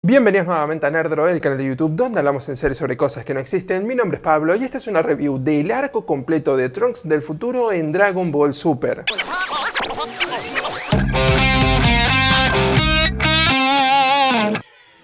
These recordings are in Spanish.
Bienvenidos nuevamente a Nerdro, el canal de YouTube donde hablamos en serio sobre cosas que no existen. Mi nombre es Pablo y esta es una review del arco completo de Trunks del futuro en Dragon Ball Super.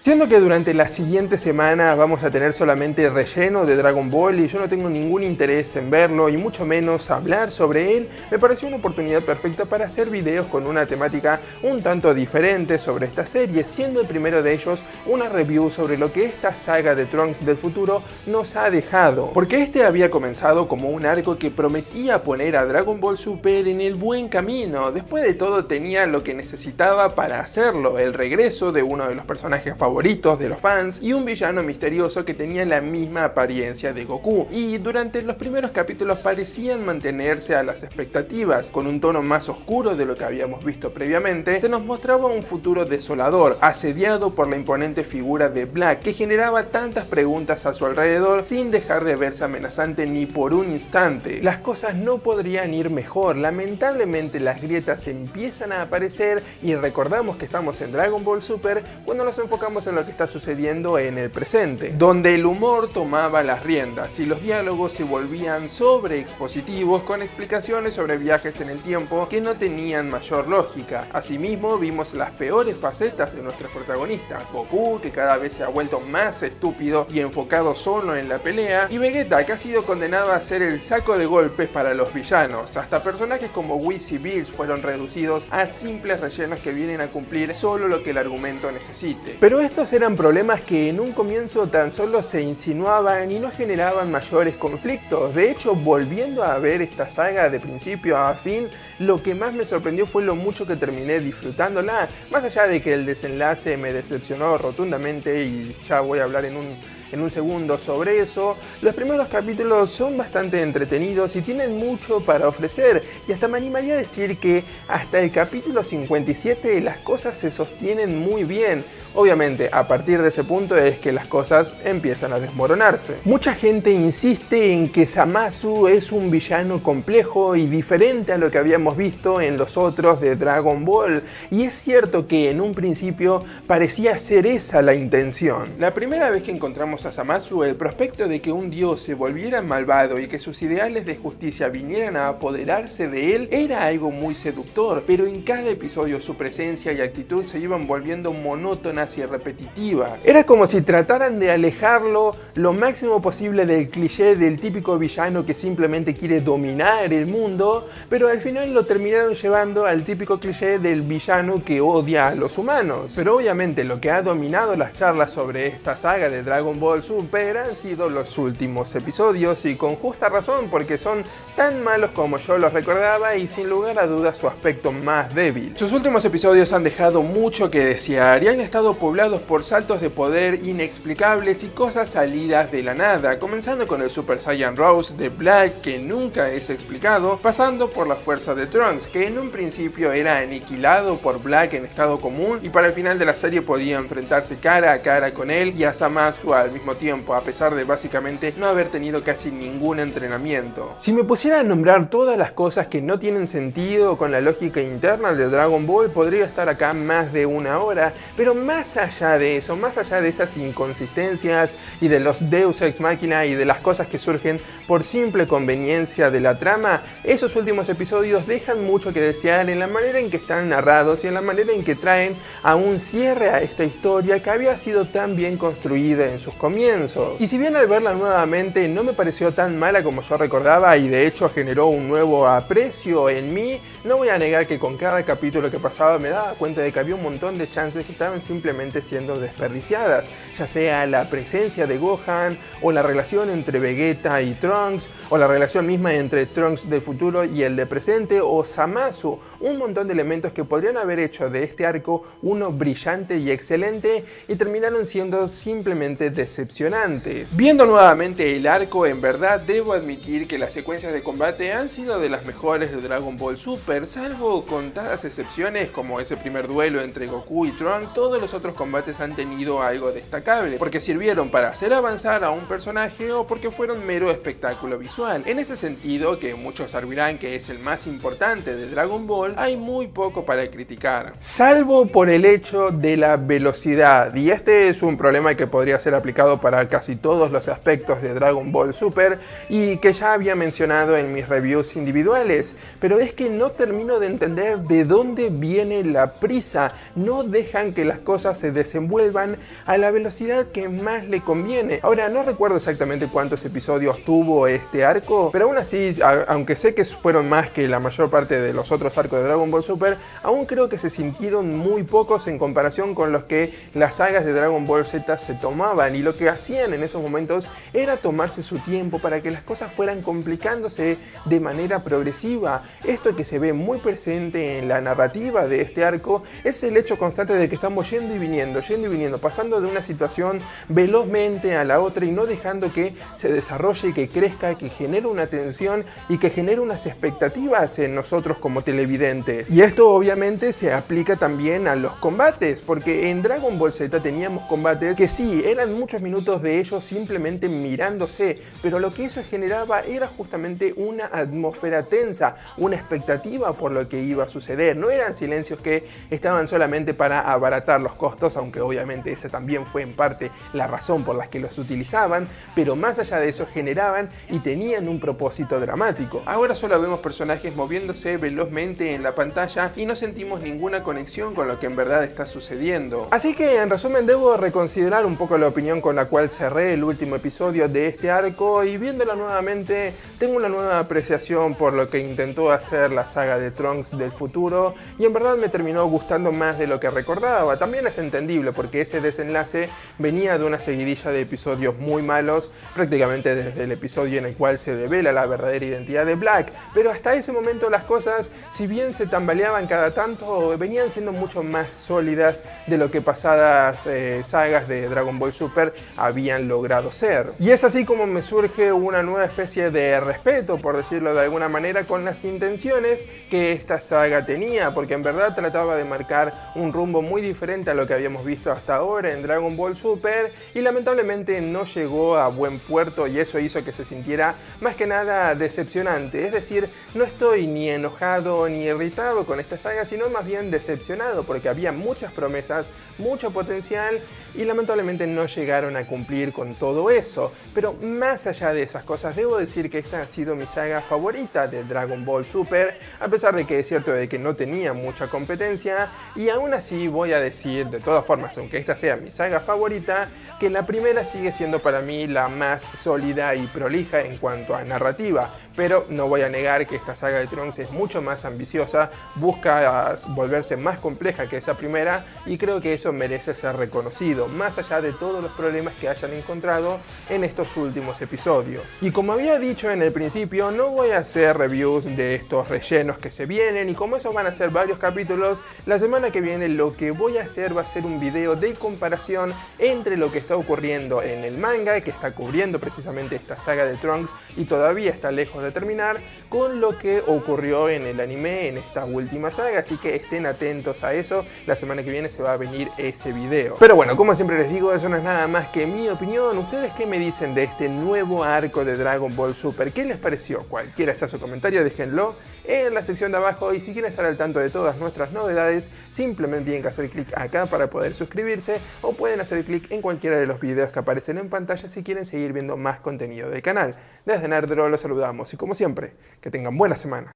Siendo que durante la siguiente semana vamos a tener solamente relleno de Dragon Ball y yo no tengo ningún interés en verlo y mucho menos hablar sobre él, me pareció una oportunidad perfecta para hacer videos con una temática un tanto diferente sobre esta serie, siendo el primero de ellos una review sobre lo que esta saga de Trunks del futuro nos ha dejado. Porque este había comenzado como un arco que prometía poner a Dragon Ball Super en el buen camino. Después de todo tenía lo que necesitaba para hacerlo, el regreso de uno de los personajes favoritos de los fans y un villano misterioso que tenía la misma apariencia de Goku, y durante los primeros capítulos parecían mantenerse a las expectativas. Con un tono más oscuro de lo que habíamos visto previamente, se nos mostraba un futuro desolador, asediado por la imponente figura de Black, que generaba tantas preguntas a su alrededor sin dejar de verse amenazante ni por un instante. Las cosas no podrían ir mejor, lamentablemente las grietas empiezan a aparecer y recordamos que estamos en Dragon Ball Super cuando nos enfocamos en lo que está sucediendo en el presente, donde el humor tomaba las riendas y los diálogos se volvían sobreexpositivos con explicaciones sobre viajes en el tiempo que no tenían mayor lógica. Asimismo, vimos las peores facetas de nuestros protagonistas: Goku, que cada vez se ha vuelto más estúpido y enfocado solo en la pelea, y Vegeta, que ha sido condenado a ser el saco de golpes para los villanos. Hasta personajes como Whis y Bills fueron reducidos a simples rellenos que vienen a cumplir solo lo que el argumento necesite. Pero estos eran problemas que en un comienzo tan solo se insinuaban y no generaban mayores conflictos. De hecho, volviendo a ver esta saga de principio a fin, lo que más me sorprendió fue lo mucho que terminé disfrutándola, más allá de que el desenlace me decepcionó rotundamente, y ya voy a hablar en un segundo sobre eso. Los primeros capítulos son bastante entretenidos y tienen mucho para ofrecer, y hasta me animaría a decir que hasta el capítulo 57 las cosas se sostienen muy bien. Obviamente, a partir de ese punto es que las cosas empiezan a desmoronarse. Mucha gente insiste en que Zamasu es un villano complejo y diferente a lo que habíamos visto en los otros de Dragon Ball, y es cierto que en un principio parecía ser esa la intención. La primera vez que encontramos a Zamasu, el prospecto de que un dios se volviera malvado y que sus ideales de justicia vinieran a apoderarse de él era algo muy seductor, pero en cada episodio su presencia y actitud se iban volviendo monótonas y repetitivas. Era como si trataran de alejarlo lo máximo posible del cliché del típico villano que simplemente quiere dominar el mundo, pero al final lo terminaron llevando al típico cliché del villano que odia a los humanos. Pero obviamente lo que ha dominado las charlas sobre esta saga de Dragon Ball Super han sido los últimos episodios, y con justa razón, porque son tan malos como yo los recordaba y sin lugar a dudas su aspecto más débil. Sus últimos episodios han dejado mucho que desear y han estado poblados por saltos de poder inexplicables y cosas salidas de la nada, comenzando con el Super Saiyan Rose de Black, que nunca es explicado, pasando por la fuerza de Trunks, que en un principio era aniquilado por Black en estado común y para el final de la serie podía enfrentarse cara a cara con él y a Zamasu al mismo tiempo, a pesar de básicamente no haber tenido casi ningún entrenamiento. Si me pusiera a nombrar todas las cosas que no tienen sentido con la lógica interna de Dragon Ball, podría estar acá más de una hora, pero más allá de eso, más allá de esas inconsistencias y de los Deus Ex Machina y de las cosas que surgen por simple conveniencia de la trama, esos últimos episodios dejan mucho que desear en la manera en que están narrados y en la manera en que traen a un cierre a esta historia que había sido tan bien construida en sus comienzos. Y si bien al verla nuevamente no me pareció tan mala como yo recordaba, y de hecho generó un nuevo aprecio en mí, no voy a negar que con cada capítulo que pasaba me daba cuenta de que había un montón de chances que estaban simplemente siendo desperdiciadas, ya sea la presencia de Gohan, o la relación entre Vegeta y Trunks, o la relación misma entre Trunks del futuro y el de presente, o Zamasu, un montón de elementos que podrían haber hecho de este arco uno brillante y excelente, y terminaron siendo simplemente decepcionantes. Viendo nuevamente el arco, en verdad debo admitir que las secuencias de combate han sido de las mejores de Dragon Ball Super, Super, salvo contadas excepciones como ese primer duelo entre Goku y Trunks, todos los otros combates han tenido algo destacable, porque sirvieron para hacer avanzar a un personaje o porque fueron mero espectáculo visual. En ese sentido, que muchos arguirán que es el más importante de Dragon Ball, hay muy poco para criticar. Salvo por el hecho de la velocidad, y este es un problema que podría ser aplicado para casi todos los aspectos de Dragon Ball Super y que ya había mencionado en mis reviews individuales, pero es que no termino de entender de dónde viene la prisa. No dejan que las cosas se desenvuelvan a la velocidad que más le conviene. Ahora, no recuerdo exactamente cuántos episodios tuvo este arco, pero aún así, aunque sé que fueron más que la mayor parte de los otros arcos de Dragon Ball Super, aún creo que se sintieron muy pocos en comparación con los que las sagas de Dragon Ball Z se tomaban, y lo que hacían en esos momentos era tomarse su tiempo para que las cosas fueran complicándose de manera progresiva. Esto que se ve muy presente en la narrativa de este arco es el hecho constante de que estamos yendo y viniendo, pasando de una situación velozmente a la otra y no dejando que se desarrolle, que crezca, que genere una tensión y que genere unas expectativas en nosotros como televidentes. Y esto obviamente se aplica también a los combates, porque en Dragon Ball Z teníamos combates que sí, eran muchos minutos de ellos simplemente mirándose, pero lo que eso generaba era justamente una atmósfera tensa, una expectativa por lo que iba a suceder. No eran silencios que estaban solamente para abaratar los costos, aunque obviamente esa también fue en parte la razón por la que los utilizaban, pero más allá de eso generaban y tenían un propósito dramático. Ahora solo vemos personajes moviéndose velozmente en la pantalla y no sentimos ninguna conexión con lo que en verdad está sucediendo. Así que en resumen debo reconsiderar un poco la opinión con la cual cerré el último episodio de este arco, y viéndolo nuevamente tengo una nueva apreciación por lo que intentó hacer la saga de Trunks del futuro, y en verdad me terminó gustando más de lo que recordaba. También es entendible porque ese desenlace venía de una seguidilla de episodios muy malos, prácticamente desde el episodio en el cual se devela la verdadera identidad de Black, pero hasta ese momento las cosas, si bien se tambaleaban cada tanto, venían siendo mucho más sólidas de lo que pasadas sagas de Dragon Ball Super habían logrado ser. Y es así como me surge una nueva especie de respeto, por decirlo de alguna manera, con las intenciones que esta saga tenía, porque en verdad trataba de marcar un rumbo muy diferente a lo que habíamos visto hasta ahora en Dragon Ball Super, y lamentablemente no llegó a buen puerto, y eso hizo que se sintiera más que nada decepcionante. Es decir, no estoy ni enojado ni irritado con esta saga, sino más bien decepcionado, porque había muchas promesas, mucho potencial, y lamentablemente no llegaron a cumplir con todo eso. Pero más allá de esas cosas, debo decir que esta ha sido mi saga favorita de Dragon Ball Super, a pesar de que es cierto de que no tenía mucha competencia, y aún así voy a decir, de todas formas, aunque esta sea mi saga favorita, que la primera sigue siendo para mí la más sólida y prolija en cuanto a narrativa. Pero no voy a negar que esta saga de Trunks es mucho más ambiciosa, busca volverse más compleja que esa primera, y creo que eso merece ser reconocido, más allá de todos los problemas que hayan encontrado en estos últimos episodios. Y como había dicho en el principio, no voy a hacer reviews de estos rellenos que se vienen, y como esos van a ser varios capítulos, la semana que viene lo que voy a hacer va a ser un video de comparación entre lo que está ocurriendo en el manga, que está cubriendo precisamente esta saga de Trunks y todavía está lejos de terminar, con lo que ocurrió en el anime en esta última saga, así que estén atentos a eso. La semana que viene se va a venir ese video. Pero bueno, como siempre les digo, eso no es nada más que mi opinión. ¿Ustedes qué me dicen de este nuevo arco de Dragon Ball Super? ¿Qué les pareció? Cualquiera sea su comentario, déjenlo en la sección de abajo, y si quieren estar al tanto de todas nuestras novedades, simplemente tienen que hacer clic acá para poder suscribirse, o pueden hacer clic en cualquiera de los videos que aparecen en pantalla si quieren seguir viendo más contenido del canal. Desde Nerdro los saludamos, y como siempre, que tengan buena semana.